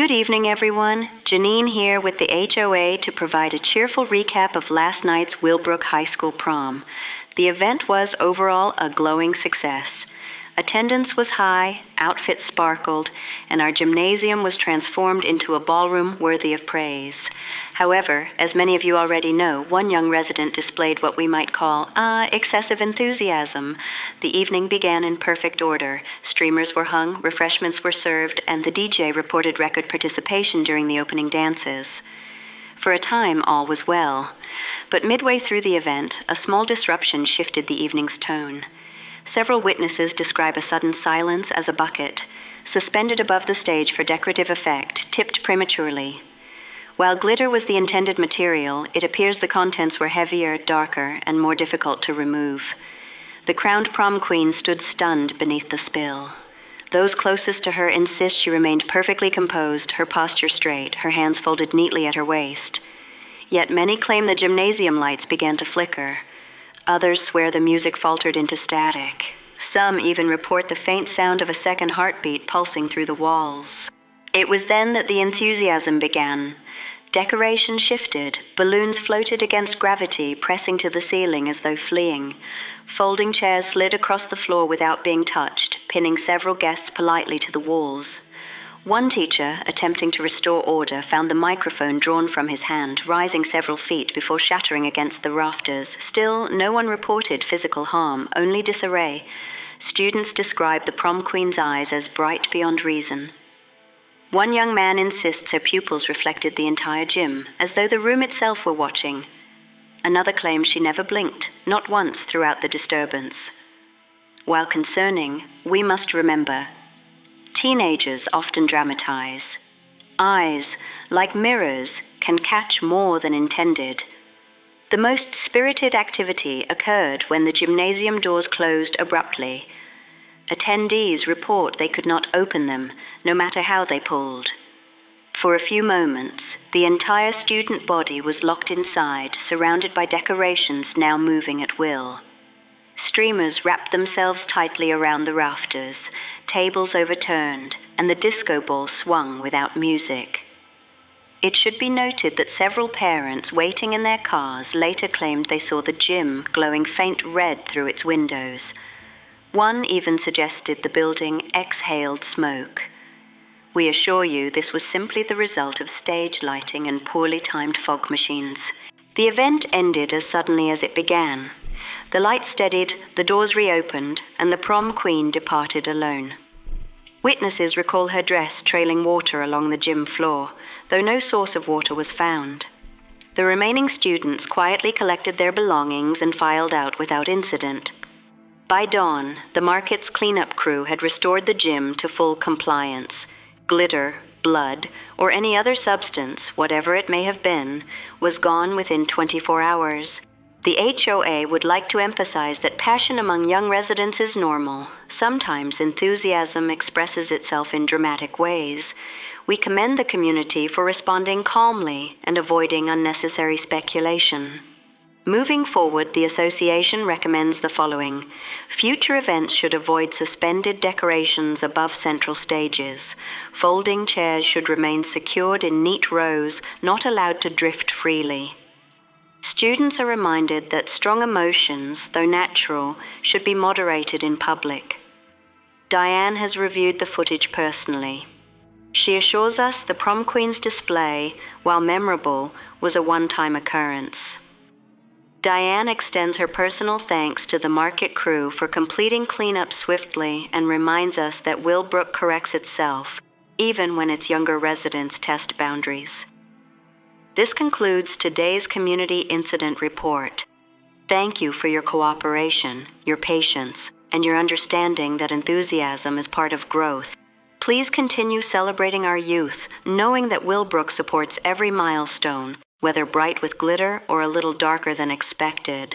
Good evening, everyone. Janine here with the HOA to provide a cheerful recap of last night's Wilbrooke High School prom. The event was overall a glowing success. Attendance was high, outfits sparkled, and our gymnasium was transformed into a ballroom worthy of praise. However, as many of you already know, one young resident displayed what we might call excessive enthusiasm. The evening began in perfect order. Streamers were hung, refreshments were served, and the DJ reported record participation during the opening dances. For a time, all was well. But midway through the event, a small disruption shifted the evening's tone. Several witnesses describe a sudden silence as a bucket, suspended above the stage for decorative effect, tipped prematurely. While glitter was the intended material, it appears the contents were heavier, darker, and more difficult to remove. The crowned prom queen stood stunned beneath the spill. Those closest to her insist she remained perfectly composed, her posture straight, her hands folded neatly at her waist. Yet many claim the gymnasium lights began to flicker. Others swear the music faltered into static. Some even report the faint sound of a second heartbeat pulsing through the walls. It was then that the enthusiasm began. Decoration shifted. Balloons floated against gravity, pressing to the ceiling as though fleeing. Folding chairs slid across the floor without being touched, pinning several guests politely to the walls. One teacher, attempting to restore order, found the microphone drawn from his hand, rising several feet before shattering against the rafters. Still, no one reported physical harm, only disarray. Students described the prom queen's eyes as bright beyond reason. One young man insists her pupils reflected the entire gym, as though the room itself were watching. Another claims she never blinked, not once throughout the disturbance. While concerning, we must remember, teenagers often dramatize. Eyes, like mirrors, can catch more than intended. The most spirited activity occurred when the gymnasium doors closed abruptly. Attendees report they could not open them, no matter how they pulled. For a few moments, the entire student body was locked inside, surrounded by decorations now moving at will. Streamers wrapped themselves tightly around the rafters, tables overturned, and the disco ball swung without music. It should be noted that several parents waiting in their cars later claimed they saw the gym glowing faint red through its windows. One even suggested the building exhaled smoke. We assure you this was simply the result of stage lighting and poorly timed fog machines. The event ended as suddenly as it began. The light steadied, the doors reopened, and the prom queen departed alone. Witnesses recall her dress trailing water along the gym floor, though no source of water was found. The remaining students quietly collected their belongings and filed out without incident. By dawn, the market's cleanup crew had restored the gym to full compliance. Glitter, blood, or any other substance, whatever it may have been, was gone within 24 hours. The HOA would like to emphasize that passion among young residents is normal. Sometimes enthusiasm expresses itself in dramatic ways. We commend the community for responding calmly and avoiding unnecessary speculation. Moving forward, the association recommends the following. Future events should avoid suspended decorations above central stages. Folding chairs should remain secured in neat rows, not allowed to drift freely. Students are reminded that strong emotions, though natural, should be moderated in public. Diane has reviewed the footage personally. She assures us the prom queen's display, while memorable, was a one-time occurrence. Diane extends her personal thanks to the market crew for completing cleanup swiftly and reminds us that Wilbrooke corrects itself, even when its younger residents test boundaries. This concludes today's Community Incident Report. Thank you for your cooperation, your patience, and your understanding that enthusiasm is part of growth. Please continue celebrating our youth, knowing that Wilbrooke supports every milestone, whether bright with glitter or a little darker than expected.